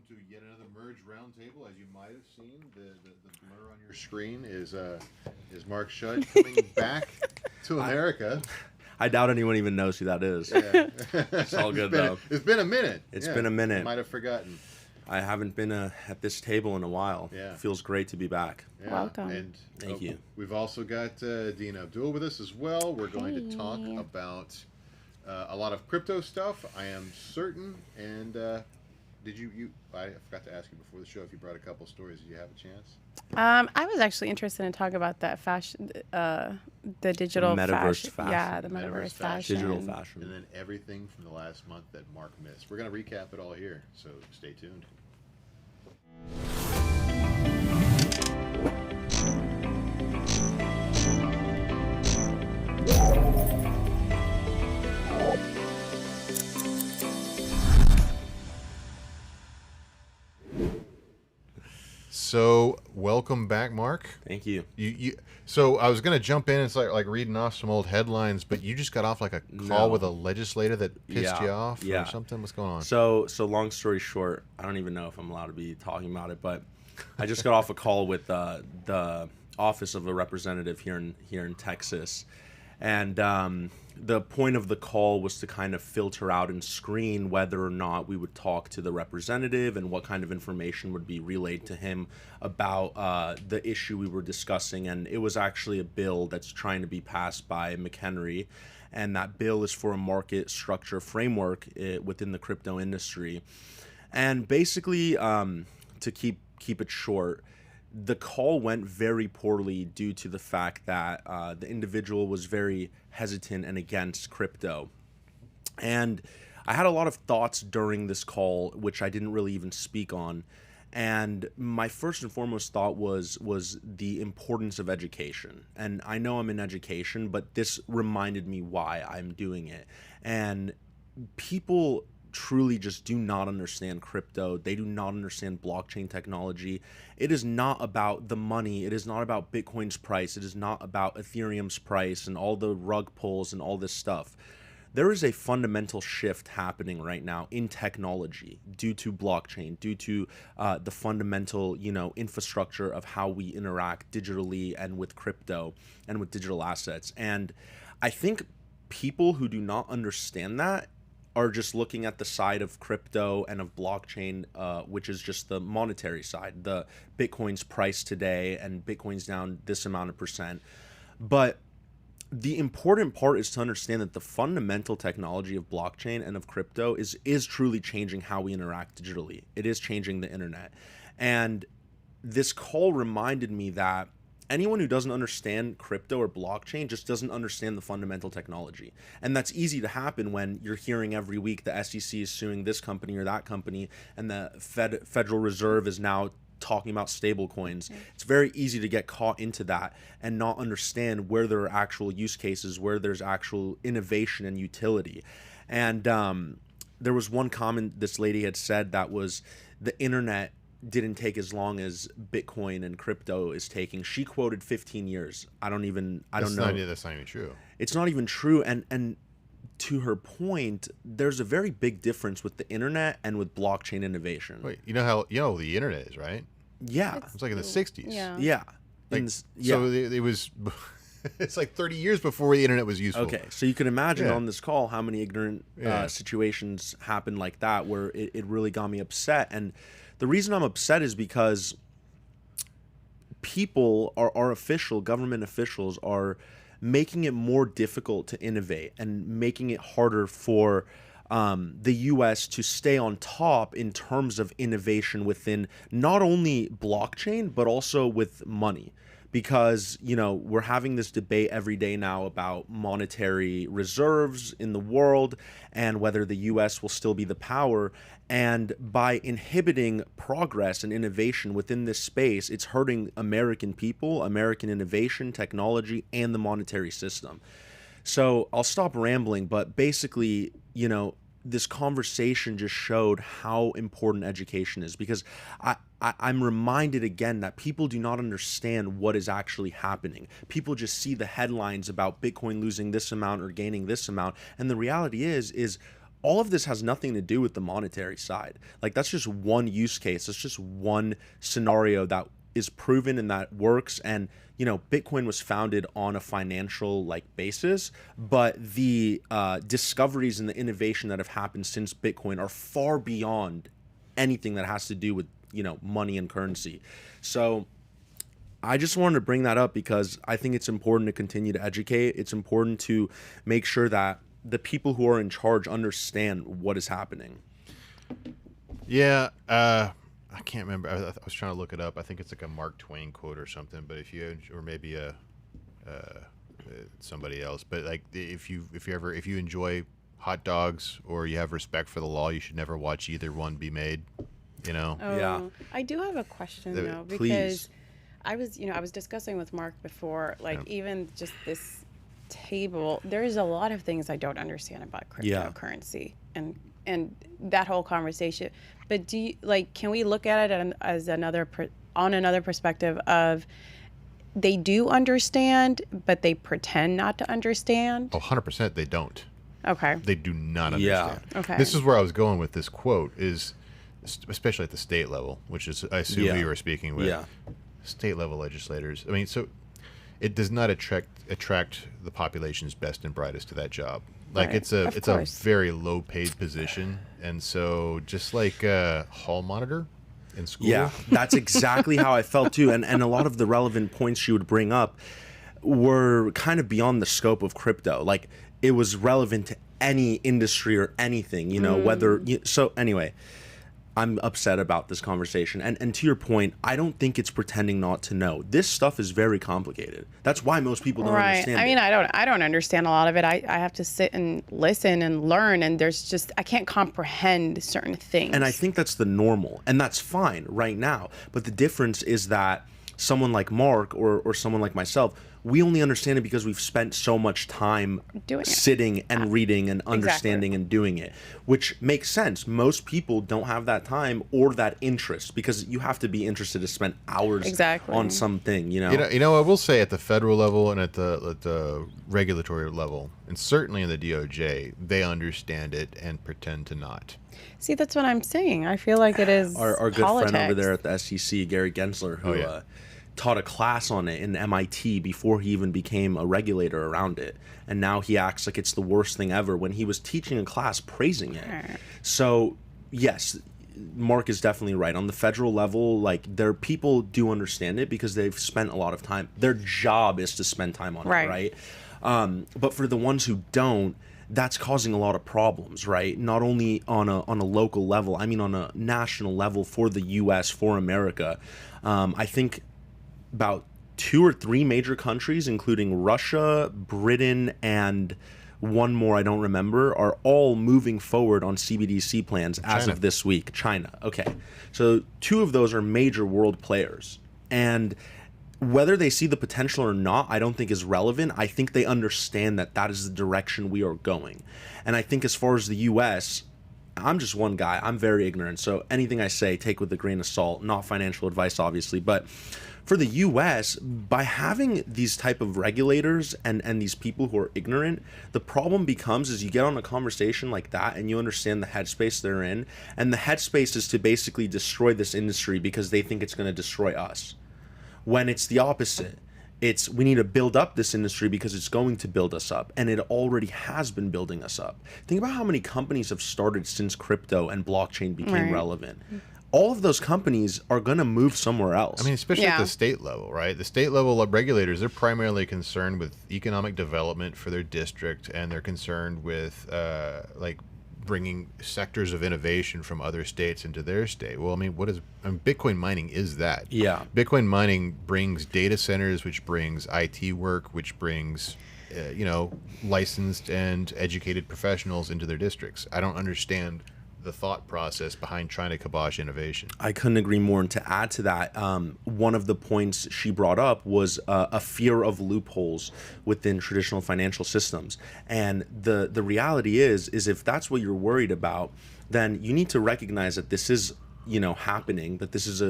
to yet another Merge Roundtable. As you might have seen, the blur on your screen is Mark Shutt coming back to America. I doubt anyone even knows who that is. Yeah. It's all good, though. It's been a minute. It's been a minute. I might have forgotten. I haven't been at this table in a while. Yeah. It feels great to be back. Yeah. Welcome. And Thank you. We've also got Dean Abdul with us as well. We're going to talk about a lot of crypto stuff, I am certain. And did you? I forgot to ask you before the show if you brought a couple stories. Did you have a chance? I was actually interested in talking about that fashion, the digital metaverse fashion. Yeah, the metaverse fashion. Digital fashion. And then everything from the last month that Mark missed. We're going to recap it all here, so stay tuned. So, welcome back, Mark. Thank you. So I was going to jump in. It's like reading off some old headlines, but you just got off like a call with a legislator that pissed you off or something. What's going on? So long story short, I don't even know if I'm allowed to be talking about it, but I just got off a call with the office of a representative here in Texas, and the point of the call was to kind of filter out and screen whether or not we would talk to the representative and what kind of information would be relayed to him about the issue we were discussing. And it was actually a bill that's trying to be passed by McHenry, and that bill is for a market structure framework within the crypto industry. And basically, to keep it short, the call went very poorly due to the fact that the individual was very hesitant and against crypto. And I had a lot of thoughts during this call, which I didn't really even speak on. And my first and foremost thought was the importance of education. And I know I'm in education, but this reminded me why I'm doing it. And people truly just do not understand crypto. They do not understand blockchain technology. It is not about the money. It is not about Bitcoin's price. It is not about Ethereum's price and all the rug pulls and all this stuff. There is a fundamental shift happening right now in technology due to blockchain, due to the fundamental, infrastructure of how we interact digitally and with crypto and with digital assets. And I think people who do not understand that are just looking at the side of crypto and of blockchain, which is just the monetary side, the Bitcoin's price today, and Bitcoin's down this amount of percent. But the important part is to understand that the fundamental technology of blockchain and of crypto is truly changing how we interact digitally. It is changing the internet. And this call reminded me that anyone who doesn't understand crypto or blockchain just doesn't understand the fundamental technology. And that's easy to happen when you're hearing every week the SEC is suing this company or that company, and the Federal Reserve is now talking about stable coins. It's very easy to get caught into that and not understand where there are actual use cases, where there's actual innovation and utility. And there was one comment this lady had said that was the internet didn't take as long as Bitcoin and crypto is taking. She quoted 15 years. I don't know. That's not even true. It's not even true. And to her point, there's a very big difference with the internet and with blockchain innovation. Wait, you know the internet is, right? Yeah. It's like in the 60s. Yeah. Yeah. So it was it's like 30 years before the internet was useful. Okay, so you can imagine on this call how many ignorant situations happen like that where it really got me upset. And the reason I'm upset is because people, our government officials are making it more difficult to innovate and making it harder for the U.S. to stay on top in terms of innovation within not only blockchain, but also with money. Because, we're having this debate every day now about monetary reserves in the world and whether the U.S. will still be the power. And by inhibiting progress and innovation within this space, it's hurting American people, American innovation, technology, and the monetary system. So I'll stop rambling, but basically, this conversation just showed how important education is, because I'm reminded again that people do not understand what is actually happening. People just see the headlines about Bitcoin losing this amount or gaining this amount. And the reality is all of this has nothing to do with the monetary side. Like, that's just one use case. It's just one scenario that is proven and that works. And, you know, Bitcoin was founded on a financial like basis, but the discoveries and the innovation that have happened since Bitcoin are far beyond anything that has to do with, you know, money and currency. So I just wanted to bring that up because I think it's important to continue to educate. It's important to make sure that the people who are in charge understand what is happening. Yeah, I can't remember. I was trying to look it up. I think it's like a Mark Twain quote or something. But if you, or maybe somebody else. But like, if you enjoy hot dogs or you have respect for the law, you should never watch either one be made. You know. Oh, Yeah. I do have a question though, because Please. I was discussing with Mark before, like Yeah. even just this table, there's a lot of things I don't understand about Yeah. cryptocurrency and that whole conversation. But do you, like, can we look at it as another perspective of they do understand, but they pretend not to understand? Oh, 100% they don't. Okay. They do not Yeah. understand. Okay. This is where I was going with this quote, is especially at the state level, which is, I assume, who you were speaking with. Yeah. State level legislators. I mean, so it does not attract the population's best and brightest to that job. Like, Right. it's a Of it's course. a very low paid position, and so just like a hall monitor in school. Yeah, that's exactly how I felt too. And a lot of the relevant points she would bring up were kind of beyond the scope of crypto. Like, it was relevant to any industry or anything, you know, whether. So anyway, I'm upset about this conversation. And to your point, I don't think it's pretending not to know. This stuff is very complicated. That's why most people don't Right. understand I mean, it. I don't understand a lot of it. I have to sit and listen and learn, and there's just, I can't comprehend certain things. And I think that's the normal, and that's fine right now. But the difference is that someone like Mark or someone like myself, we only understand it because we've spent so much time Doing it. sitting and reading and understanding and doing it, which makes sense. Most people don't have that time or that interest, because you have to be interested to spend hours Exactly. on something, you know? You know, I will say at the federal level and at the regulatory level, and certainly in the DOJ, they understand it and pretend to not. See, that's what I'm saying. I feel like it is Our good politics. friend over there at the SEC, Gary Gensler, who taught a class on it in MIT before he even became a regulator around it. And now he acts like it's the worst thing ever when he was teaching a class praising it. So, yes, Mark is definitely right. On the federal level, like, people do understand it because they've spent a lot of time. Their job is to spend time on it, right? But for the ones who don't, that's causing a lot of problems, right? Not only on a local level, I mean on a national level for the U.S., for America. I think about 2 or 3 major countries, including Russia, Britain, and one more I don't remember, are all moving forward on CBDC plans as China. of this week. China, okay. So 2 of those are major world players. And whether they see the potential or not, I don't think is relevant. I think they understand that that is the direction we are going. And I think as far as the U.S., I'm just one guy. I'm very ignorant. So anything I say, take with a grain of salt. Not financial advice, obviously. But for the U.S., by having these type of regulators and these people who are ignorant, the problem becomes is you get on a conversation like that and you understand the headspace they're in. And the headspace is to basically destroy this industry because they think it's going to destroy us. When it's the opposite. It's, we need to build up this industry because it's going to build us up, and it already has been building us up. Think about how many companies have started since crypto and blockchain became relevant. All of those companies are going to move somewhere else. I mean, especially at the state level, right? The state level of regulators, they're primarily concerned with economic development for their district, and they're concerned with like bringing sectors of innovation from other states into their state. Well, I mean, Bitcoin mining is that. Yeah. Bitcoin mining brings data centers, which brings IT work, which brings, licensed and educated professionals into their districts. I don't understand the thought process behind trying to kibosh innovation. I couldn't agree more. And to add to that, one of the points she brought up was a fear of loopholes within traditional financial systems. And the reality is if that's what you're worried about, then you need to recognize that this is happening, that this is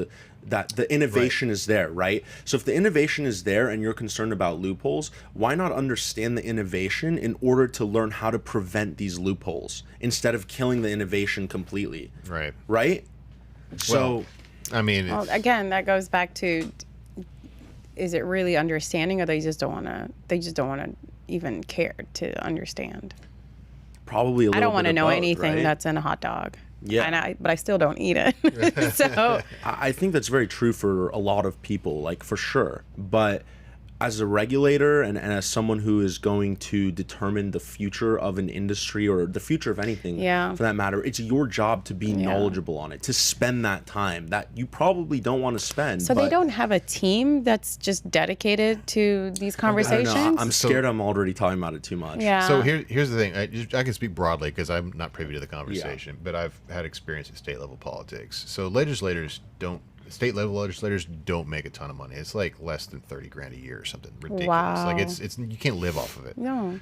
that the innovation is there, right? So if the innovation is there and you're concerned about loopholes, why not understand the innovation in order to learn how to prevent these loopholes instead of killing the innovation completely? Right? So, I mean, again, that goes back to, is it really understanding, or they just don't want to even care to understand? Probably a little bit. I don't want to know both, anything right? that's in a hot dog. Yeah. But I still don't eat it. So I think that's very true for a lot of people, like, for sure. But as a regulator and as someone who is going to determine the future of an industry or the future of anything for that matter, it's your job to be knowledgeable on it, to spend that time that you probably don't want to spend. So they don't have a team that's just dedicated to these conversations? I don't know. I'm scared I'm already talking about it too much. Yeah. So here's the thing. I can speak broadly because I'm not privy to the conversation, but I've had experience in state level politics. So state level legislators don't make a ton of money. It's like less than 30 grand a year or something ridiculous. Wow. Like it's you can't live off of it. No.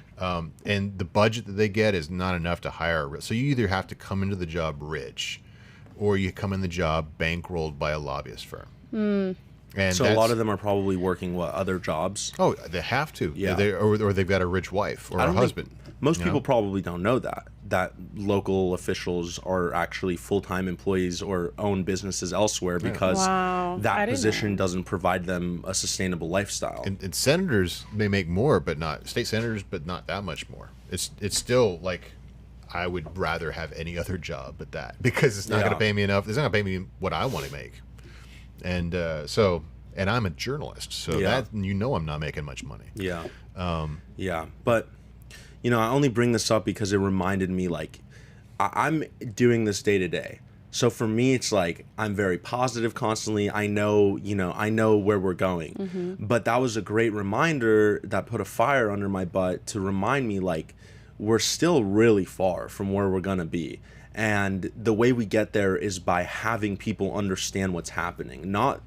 And the budget that they get is not enough to hire. So you either have to come into the job rich, or you come in the job bankrolled by a lobbyist firm. And so a lot of them are probably working other jobs. Oh, they have to. Yeah. Or they've got a rich wife or a husband. Most people probably don't know that local officials are actually full-time employees or own businesses elsewhere because that position doesn't provide them a sustainable lifestyle. And senators may make more, but not state senators, but not that much more. It's still like, I would rather have any other job but that, because it's not going to pay me enough. It's not going to pay me what I want to make. And and I'm a journalist, so that I'm not making much money. But I only bring this up because it reminded me, like, I'm doing this day to day. So for me, it's like I'm very positive constantly. I know where we're going. Mm-hmm. But that was a great reminder that put a fire under my butt to remind me, like, we're still really far from where we're going to be. And the way we get there is by having people understand what's happening. Not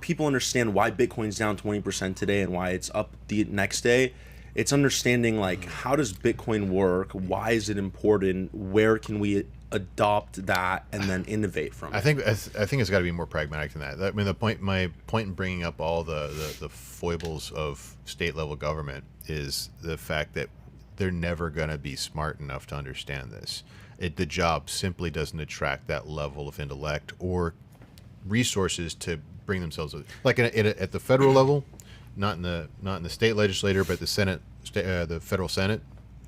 people understand why Bitcoin's down 20% today and why it's up the next day. It's understanding, like, how does Bitcoin work? Why is it important? Where can we adopt that and then innovate from it? I think it's got to be more pragmatic than that. I mean, my point in bringing up all the foibles of state level government is the fact that they're never going to be smart enough to understand this. The job simply doesn't attract that level of intellect or resources to bring themselves like at the federal level. Not in the state legislature, but the Senate, the federal Senate,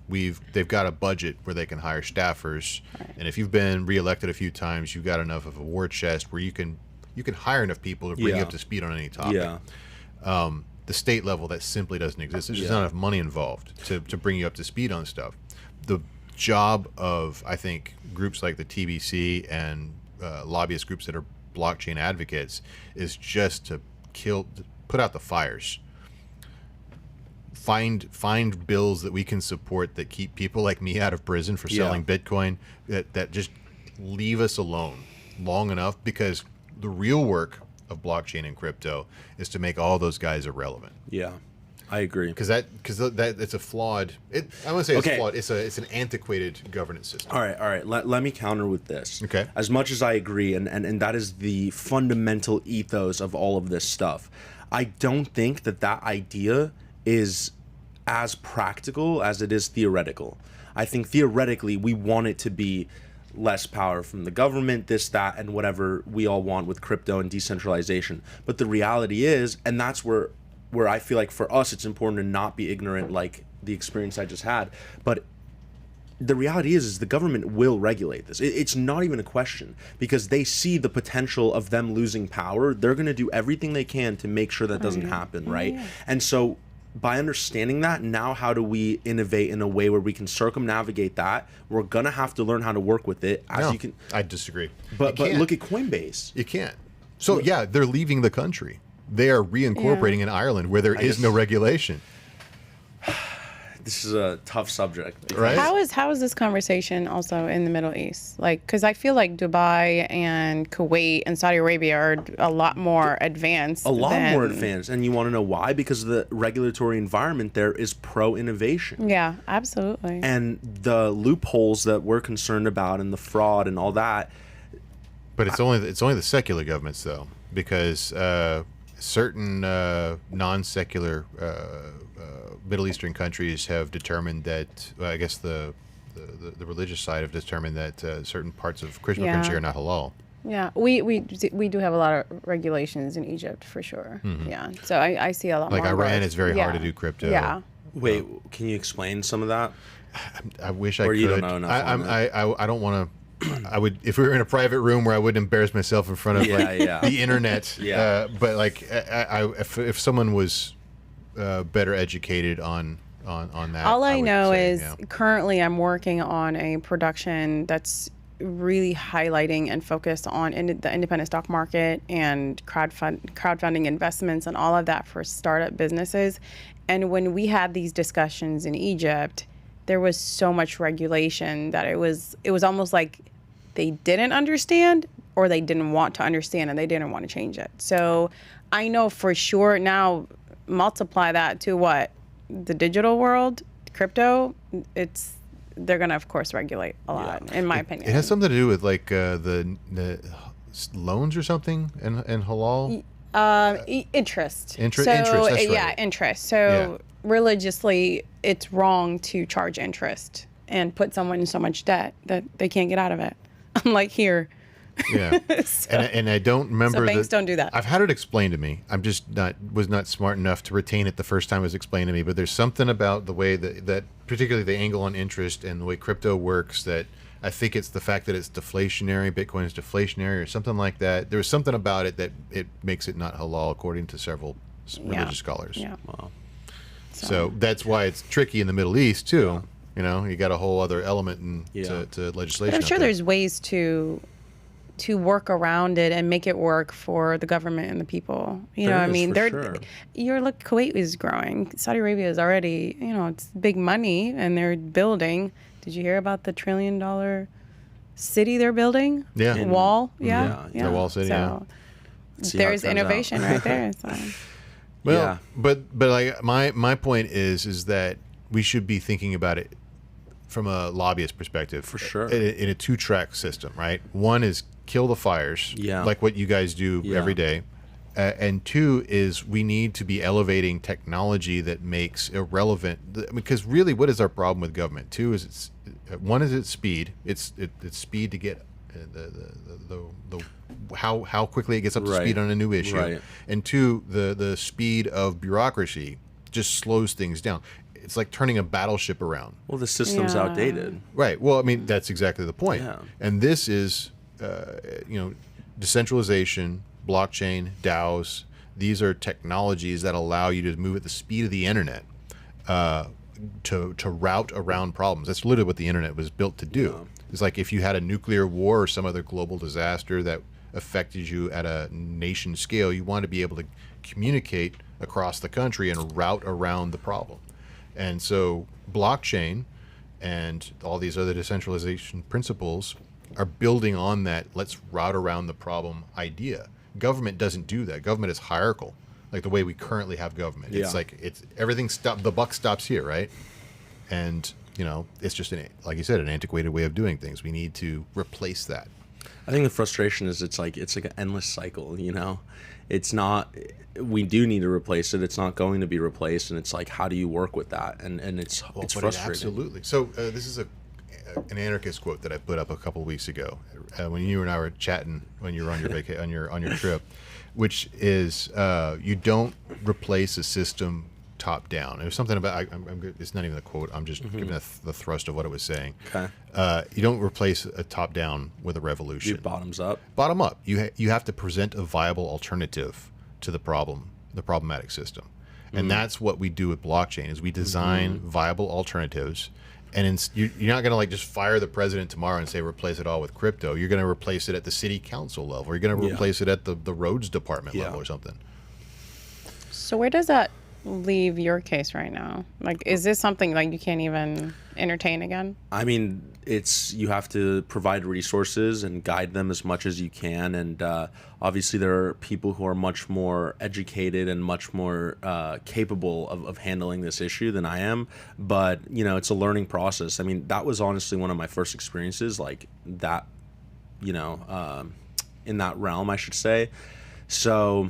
they've got a budget where they can hire staffers, and if you've been reelected a few times, you've got enough of a war chest where you can hire enough people to bring you up to speed on any topic. The state level, that simply doesn't exist. There's just not enough money involved to bring you up to speed on stuff. The job of, I think, groups like the TBC and lobbyist groups that are blockchain advocates is just to put out the fires. Find bills that we can support that keep people like me out of prison for selling Bitcoin, that just leave us alone long enough, because the real work of blockchain and crypto is to make all those guys irrelevant. Yeah, I agree. Because it's a flawed. I wouldn't say it's flawed. It's an antiquated governance system. All right. Let me counter with this. Okay. As much as I agree, and that is the fundamental ethos of all of this stuff, I don't think that idea is as practical as it is theoretical. I think theoretically we want it to be less power from the government, this, that, and whatever we all want with crypto and decentralization. But the reality is, and that's where I feel like for us it's important to not be ignorant, like the experience I just had. But the reality is the government will regulate this. It's not even a question, because they see the potential of them losing power. They're going to do everything they can to make sure that doesn't happen, right? Yeah. And so by understanding that, now how do we innovate in a way where we can circumnavigate that? We're going to have to learn how to work with it. I disagree. But look at Coinbase. You can't. So, they're leaving the country. They are reincorporating in Ireland where there is no regulation. This is a tough subject, right? How is this conversation also in the Middle East? Like, because I feel like Dubai and Kuwait and Saudi Arabia are a lot more advanced. More advanced, and you want to know why? Because the regulatory environment there is pro-innovation. Yeah, absolutely. And the loopholes that we're concerned about and the fraud and all that, But it's only the secular governments though, because certain non-secular Middle Eastern countries have determined that I guess the religious side have determined that certain parts of Christian country are not halal. Yeah, we do have a lot of regulations in Egypt for sure. Yeah, so I see a lot Like more Iran, growth. it's very hard to do crypto. Yeah. Wait, can you explain some of that? I wish I Or could. you don't know enough on it. I don't want to. I would, if we were in a private room where I wouldn't embarrass myself in front of the internet. Yeah. But like, if someone was better educated on that. All I would know say, is currently I'm working on a production that's really highlighting and focused on the independent stock market and crowdfunding investments and all of that for startup businesses. And when we had these discussions in Egypt, there was so much regulation that it was almost like they didn't understand or they didn't want to understand and they didn't want to change it. So I know for sure now, multiply that to what? The digital world, crypto, they're going to, of course, regulate a lot, in my opinion. It has something to do with like the loans or something and halal? Interest. Interest, that's right. Yeah, interest. So religiously, it's wrong to charge interest and put someone in so much debt that they can't get out of it. Unlike here. Yeah, and I don't remember. So banks don't do that. I've had it explained to me. I'm just was not smart enough to retain it the first time it was explained to me. But there's something about the way that particularly the angle on interest and the way crypto works that I think it's the fact that it's deflationary. Bitcoin is deflationary or something like that. There's something about it that it makes it not halal according to several religious scholars. Yeah. Wow. So that's why it's tricky in the Middle East too. Yeah. You know, you got a whole other element to legislation. But I'm sure there's ways to work around it and make it work for the government and the people. You know, I mean, look, Kuwait is growing. Saudi Arabia is already, it's big money and they're building. Did you hear about the $1 trillion city they're building? Yeah. Wall? Yeah. The wall city, There's innovation right there. So. Well, but like my point is that we should be thinking about it from a lobbyist perspective. For sure. In a two-track system, right? One is kill the fires, like what you guys do every day. And two is we need to be elevating technology that makes irrelevant, because really what is our problem with government? Two is one is its speed. It's speed to get the how quickly it gets up to speed on a new issue. Right. And two, the speed of bureaucracy just slows things down. It's like turning a battleship around. Well, the system's outdated. Right. Well, I mean, that's exactly the point. Yeah. And this is, decentralization, blockchain, DAOs. These are technologies that allow you to move at the speed of the internet to route around problems. That's literally what the internet was built to do. Yeah. It's like if you had a nuclear war or some other global disaster that affected you at a nation scale, you want to be able to communicate across the country and route around the problem. And so blockchain and all these other decentralization principles are building on that let's route around the problem idea. Government doesn't do that. Government is hierarchical, like the way we currently have government. It's like it's everything the buck stops here, right? And it's just like you said, an antiquated way of doing things. We need to replace that. I think the frustration is it's like an endless cycle, It's not, we do need to replace it. It's not going to be replaced. And it's like, how do you work with that? And it's frustrating. Absolutely. So this is an anarchist quote that I put up a couple of weeks ago when you and I were chatting when you were on your on your trip, which is you don't replace a system top down. It was something about it's not even a quote. I'm just giving the thrust of what it was saying. Okay. You don't replace a top down with a revolution. You bottoms up. Bottom up. You have to present a viable alternative to the problematic system, and that's what we do with blockchain. Is we design viable alternatives. And you're not going to just fire the president tomorrow and say replace it all with crypto. You're going to replace it at the city council level. Or you're going to replace it at the roads department level or something. So where does that leave your case right now? Like, is this something like you can't even entertain again? I mean, you have to provide resources and guide them as much as you can. And obviously there are people who are much more educated and much more capable of handling this issue than I am. But, it's a learning process. I mean, that was honestly one of my first experiences like that, in that realm, I should say. So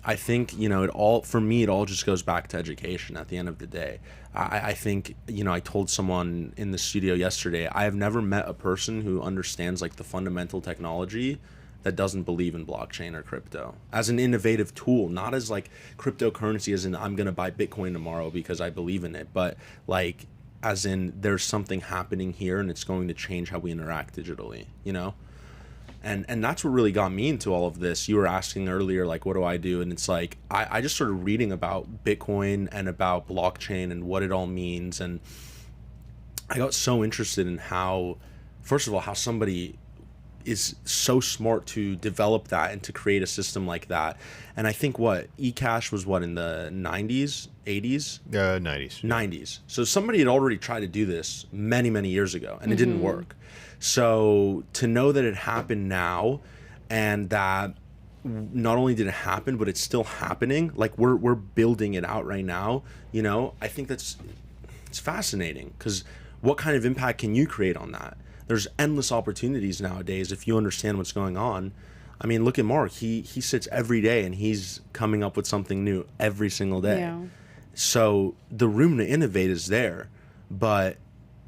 I think, it all just goes back to education at the end of the day. I think, I told someone in the studio yesterday, I have never met a person who understands like the fundamental technology that doesn't believe in blockchain or crypto as an innovative tool, not as like cryptocurrency as in I'm going to buy Bitcoin tomorrow because I believe in it, but like as in there's something happening here and it's going to change how we interact digitally, And that's what really got me into all of this. You were asking earlier, like, what do I do? And it's like, I just started reading about Bitcoin and about blockchain and what it all means. And I got so interested in how, first of all, how somebody is so smart to develop that and to create a system like that. And I think eCash was in the 90s, 80s? 90s. 90s. So somebody had already tried to do this many, many years ago, and it didn't work. So to know that it happened now, and that not only did it happen, but it's still happening, like we're building it out right now, I think it's fascinating, because what kind of impact can you create on that? There's endless opportunities nowadays if you understand what's going on. I mean, look at Mark. He sits every day and he's coming up with something new every single day. Yeah. So the room to innovate is there, but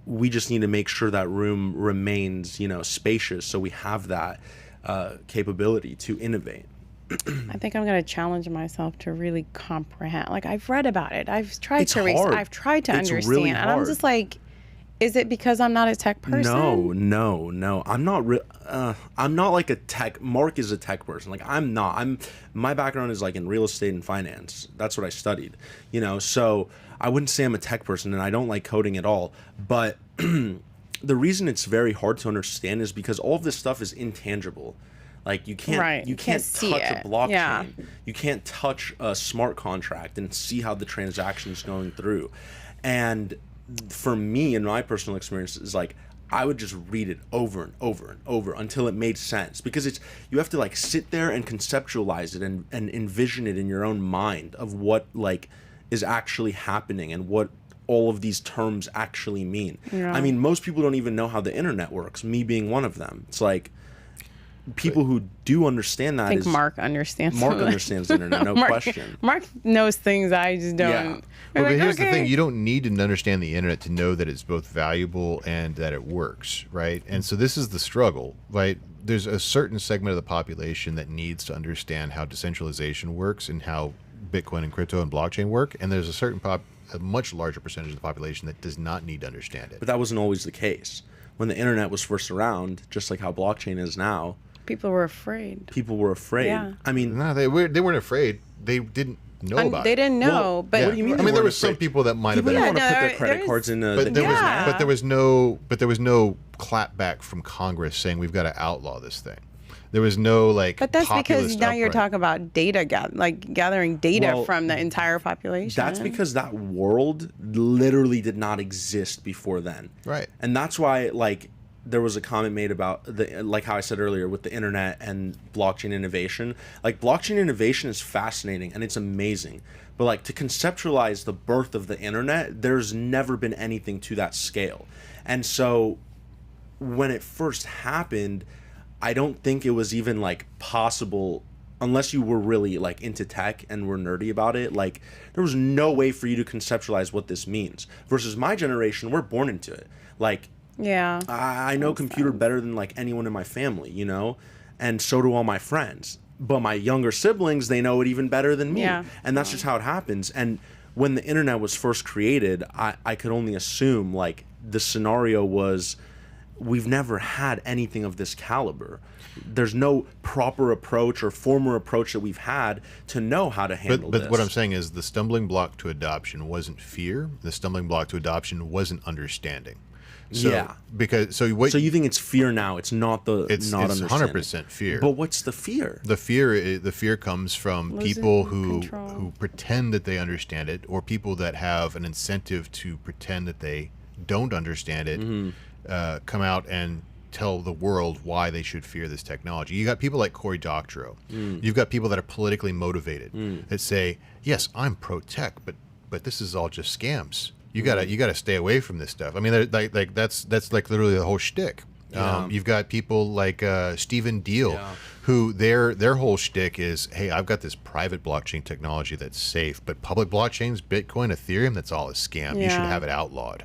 we just need to make sure that room remains, spacious, so we have that capability to innovate. I think I'm going to challenge myself to really comprehend. Like, I've read about it. I've tried It's to hard. I've tried to It's understand. really And I'm hard. just like, is it because I'm not a tech person? No. I'm not like a tech. Mark is a tech person. Like, I'm not. My background is like in real estate and finance. That's what I studied. So I wouldn't say I'm a tech person, and I don't like coding at all. But the reason it's very hard to understand is because all of this stuff is intangible. Like, you can't Right. you can't see touch it. a blockchain. Yeah. You can't touch a smart contract and see how the transaction is going through. And for me, in my personal experience, is like I would just read it over and over and over until it made sense, because you have to like sit there and conceptualize it and envision it in your own mind of what like is actually happening and what all of these terms actually mean. Yeah. I mean, most people don't even know how the internet works, me being one of them. It's like people who do understand that I think Mark understands. Mark some of that. understands the internet, no question. Mark knows things I just don't. Yeah. I'm Well, but like, here's the okay. thing: you don't need to understand the internet to know that it's both valuable and that it works, right? And so this is the struggle, right? There's a certain segment of the population that needs to understand how decentralization works and how Bitcoin and crypto and blockchain work, and there's a much larger percentage of the population that does not need to understand it. But that wasn't always the case. When the internet was first around, just like how blockchain is now, People were afraid. people were afraid. Yeah. I mean, No, they weren't afraid. They didn't know about They it. didn't know, Well, but what do you mean? I they mean, there weren't were some afraid? people that might have People been. didn't want to put their there credit is- cards in the But there was, Yeah. but there was no clapback from Congress saying we've got to outlaw this thing. There was no like. But that's because populist now you're uprising. talking about data, gathering data Well, from the entire population. That's because that world literally did not exist before then. Right. And that's why, like, there was a comment made about like how I said earlier with the internet and blockchain innovation. Like, blockchain innovation is fascinating and it's amazing. But like, to conceptualize the birth of the internet, there's never been anything to that scale. And so when it first happened, I don't think it was even like possible, unless you were really like into tech and were nerdy about it. Like, there was no way for you to conceptualize what this means. Versus my generation, we're born into it. Like, Yeah. I know computer better than like anyone in my family, and so do all my friends. But my younger siblings, they know it even better than me. Yeah. And that's just how it happens. And when the internet was first created, I could only assume like the scenario was, we've never had anything of this caliber. There's no proper approach or former approach that we've had to know how to handle this. But what I'm saying is the stumbling block to adoption wasn't fear. The stumbling block to adoption wasn't understanding. So, Yeah. So you think it's fear now? It's not it's not understanding. 100% fear. But what's the fear? The fear comes from Losing people who control. pretend that they understand it, or people that have an incentive to pretend that they don't understand it, come out and tell the world why they should fear this technology. You got people like Cory Doctorow. You've got people that are politically motivated that say, "Yes, I'm pro-tech, but this is all just scams. You gotta stay away from this stuff." I mean, like that's like literally the whole shtick. You've got people like Stephen Deal, Yeah. who their whole shtick is, hey, I've got this private blockchain technology that's safe, but public blockchains, Bitcoin, Ethereum, that's all a scam. You should Yeah. have it outlawed.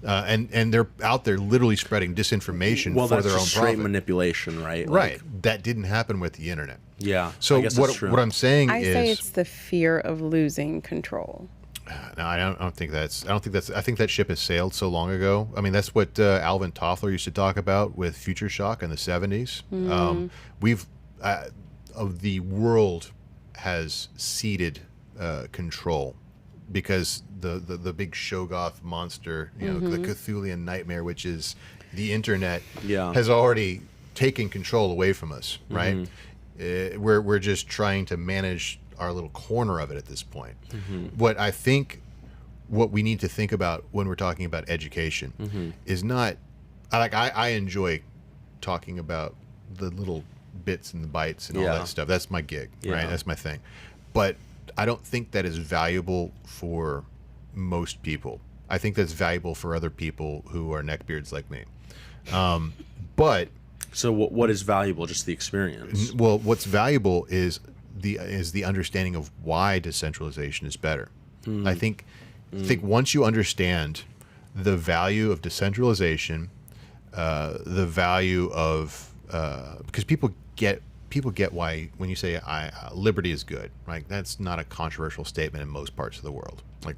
And they're out there literally spreading disinformation Well, for that's their own just straight profit. manipulation, right? Right. Like, That didn't happen with the internet. yeah. So I guess that's what true. what I'm saying I say is, it's the fear of losing control. no, I don't think that's. I think that ship has sailed so long ago. I mean, that's what Alvin Toffler used to talk about with Future Shock in the '70s. We've of the world has ceded control because the big Shoggoth monster, the Cthulhian nightmare, which is the internet, Yeah. has already taken control away from us. Right? We're just trying to manage our little corner of it at this point. What we need to think about when we're talking about education is not I enjoy talking about the little bits and the bytes and all Yeah. that stuff. That's my gig, Yeah. right? That's my thing. But I don't think that is valuable for most people. I think that's valuable for other people who are neckbeards like me. But So what is valuable? Just the experience. well, what's valuable is the understanding of why decentralization is better. I think once you understand the value of decentralization, the value of because people get why when you say liberty is good, right? That's not a controversial statement in most parts of the world. Like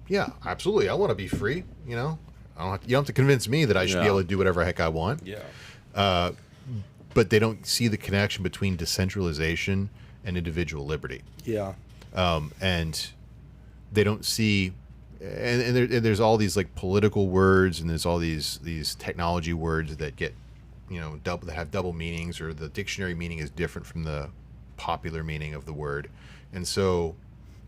yeah, absolutely, I want to be free. You know, you don't have to convince me that I should be Yeah. able to do whatever the heck I want. Yeah. But they don't see the connection between decentralization and individual liberty. Yeah. And they don't see, and there's all these like political words, and there's all these technology words that get, that have double meanings, or the dictionary meaning is different from the popular meaning of the word, and so.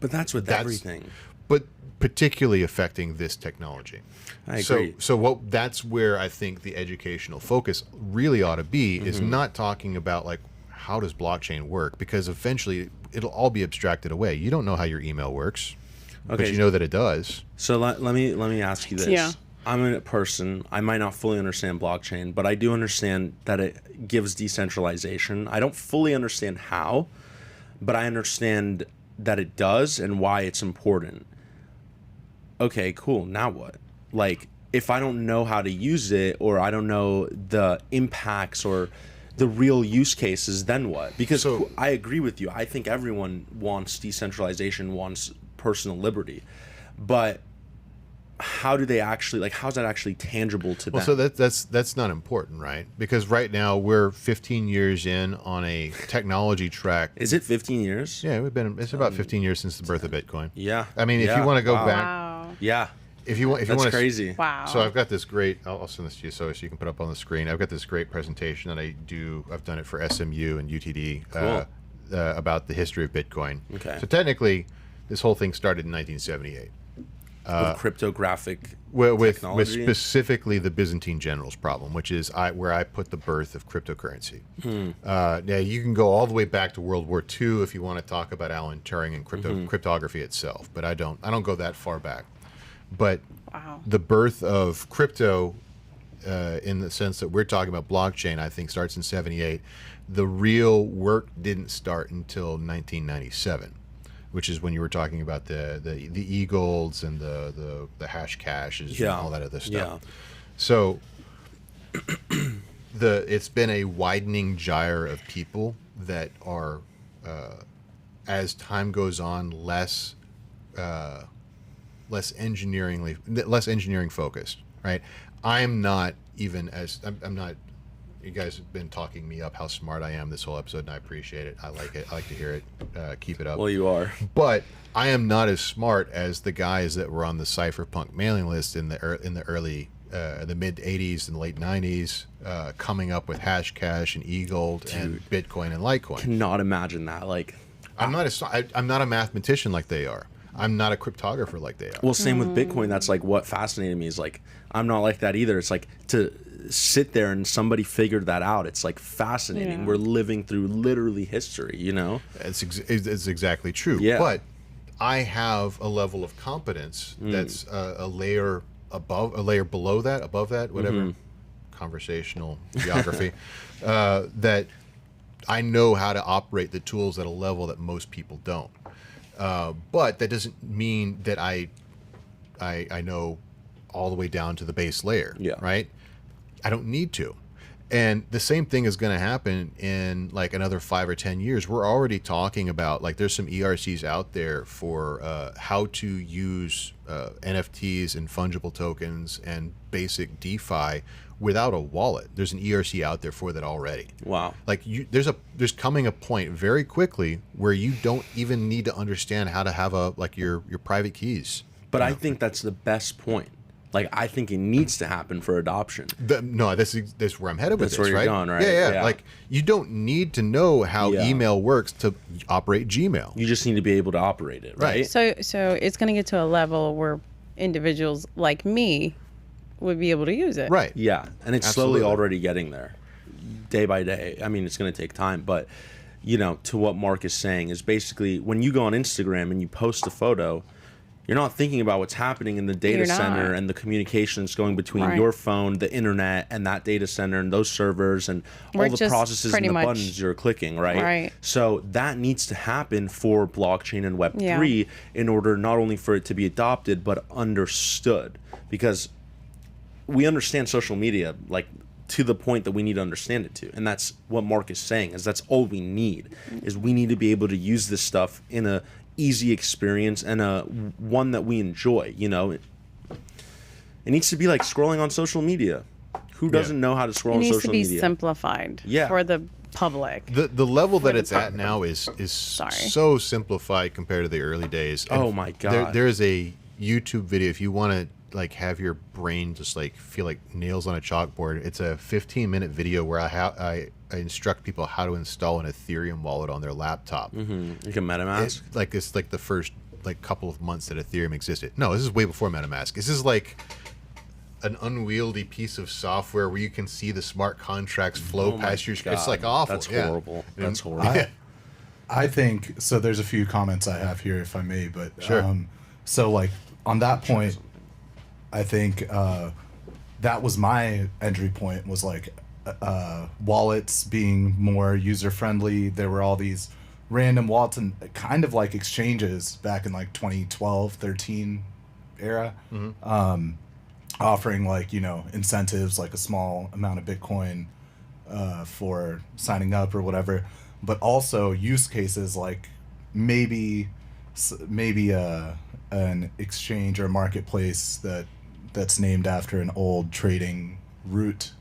But that's with everything. But particularly affecting this technology. I agree. So that's where I think the educational focus really ought to be, is not talking about like how does blockchain work, because eventually it'll all be abstracted away. You don't know how your email works, but Okay. you know that it does. So let me ask you this. Yeah. I'm a person. I might not fully understand blockchain, but I do understand that it gives decentralization. I don't fully understand how, but I understand that it does and why it's important. Okay, cool. Now what? Like, if I don't know how to use it, or I don't know the impacts or the real use cases, then what? Because I agree with you. I think everyone wants decentralization, wants personal liberty. But how do they actually, like, how's that actually tangible to them? Well, so that's not important, right? Because right now we're 15 years in on a technology track. Is it 15 years? Yeah, it's about 15 years since the birth of Bitcoin. Yeah. I mean, if you want to go back, Wow. Yeah. if you That's want crazy. Wow. So I've got this great. I'll send this to you so you can put up on the screen. I've got this great presentation that I do. I've done it for SMU and UTD Cool. about the history of Bitcoin. Okay. So technically, this whole thing started in 1978 With cryptographic with technology. specifically the Byzantine generals problem, which is where I put the birth of cryptocurrency. Now you can go all the way back to World War II if you want to talk about Alan Turing and cryptography itself, but I don't go that far back. But Wow. the birth of crypto, in the sense that we're talking about blockchain, I think starts in '78. The real work didn't start until 1997, which is when you were talking about the e-golds and the hash caches and all that other stuff. Yeah. So it's been a widening gyre of people that are, as time goes on, less engineering focused, right? I'm not. You guys have been talking me up how smart I am this whole episode, and I appreciate it. I like it. I like to hear it. Keep it up. Well, you are. But I am not as smart as the guys that were on the cypherpunk mailing list in the early, the mid '80s and late '90s, coming up with Hashcash and eGold and Bitcoin and Litecoin. Cannot imagine that. Like, I'm not a mathematician like they are. I'm not a cryptographer like they are. well, same with Bitcoin. That's like what fascinated me, is like, I'm not like that either. It's like to sit there and somebody figured that out. It's like fascinating. Yeah. We're living through literally history, you know? It's exactly true. Yeah. But I have a level of competence that's a layer above that, whatever conversational geography, that I know how to operate the tools at a level that most people don't. But that doesn't mean that I know all the way down to the base layer, right? I don't need to. And the same thing is going to happen in like another 5 or 10 years. We're already talking about, like, there's some ERCs out there for how to use NFTs and fungible tokens and basic DeFi without a wallet. There's an ERC out there for that already. Wow. Like, there's coming a point very quickly where you don't even need to understand how to have your private keys. But I think that's the best point. Like, I think it needs to happen for adoption. No, that's where I'm headed with this, where you're right? going, right? Yeah. Like, you don't need to know how email works to operate Gmail. You just need to be able to operate it, right? So it's going to get to a level where individuals like me would be able to use it. Right. Yeah, and it's slowly already getting there, day by day. I mean, it's going to take time, but, you know, to what Mark is saying is basically when you go on Instagram and you post a photo, you're not thinking about what's happening in the data center and the communications going between your phone, the internet, and that data center and those servers and all the processes and the buttons you're clicking, right? So that needs to happen for blockchain and Web3 in order not only for it to be adopted, but understood. Because we understand social media, like, to the point that we need to understand it to. And that's what Mark is saying, is that's all we need, is we need to be able to use this stuff in a easy experience and a one that we enjoy. You know, it needs to be like scrolling on social media. Who doesn't know how to scroll on social media? It needs to be simplified for the public. The level that it's at now is so simplified compared to the early days. And oh my god, there is a YouTube video if you want to like have your brain just like feel like nails on a chalkboard. It's a 15-minute video where I instruct people how to install an Ethereum wallet on their laptop. Like a MetaMask? It's like the first like couple of months that Ethereum existed. No, this is way before MetaMask. This is like an unwieldy piece of software where you can see the smart contracts flow past your screen. It's like awful. That's horrible. That's horrible. I think so. There's a few comments I have here, if I may, but sure. So like on that point, I think that was my entry point, was like wallets being more user friendly. There were all these random wallets and kind of like exchanges back in like 2012, 13 era, offering like, you know, incentives, like a small amount of Bitcoin for signing up or whatever, but also use cases like maybe an exchange or marketplace that's named after an old trading route,